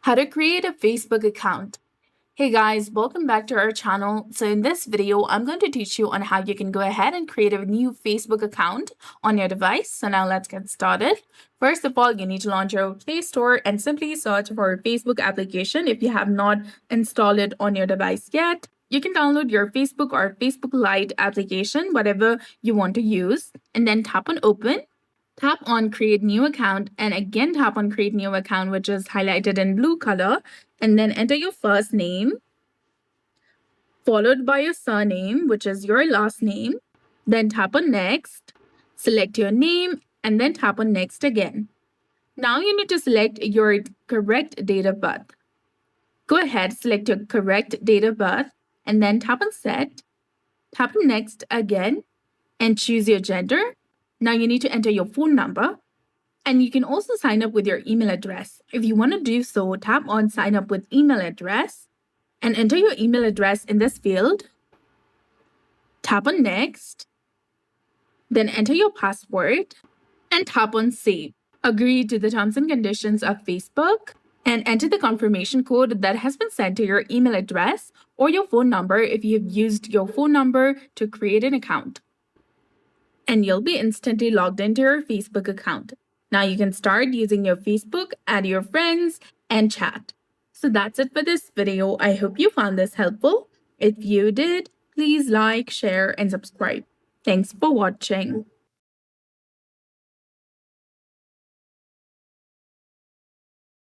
How to create a Facebook account. Hey guys, welcome back to our channel. So in this video, I'm going to teach you on how you can go ahead and create a new Facebook account on your device. So now let's get started. First of all, you need to launch your Play Store and simply search for a Facebook application if you have not installed it on your device yet. You can download your Facebook or Facebook Lite application, whatever you want to use, and then tap on open. Tap on create new account and again tap on create new account, which is highlighted in blue color, and then enter your first name followed by your surname, which is your last name. Then tap on next, select your name, and then tap on next again. Now you need to select your correct date of birth. Go ahead, select your correct date of birth, and then tap on set. Tap on next again, and choose your gender. Now you need to enter your phone number, and you can also sign up with your email address. If you want to do so, tap on sign up with email address and enter your email address in this field. Tap on next, then enter your password and tap on save. Agree to the terms and conditions of Facebook and enter the confirmation code that has been sent to your email address or your phone number if you've used your phone number to create an account. And you'll be instantly logged into your Facebook account. Now you can start using your Facebook, add your friends, and chat. So that's it for this video. I hope you found this helpful. If you did, please like, share, and subscribe. Thanks for watching.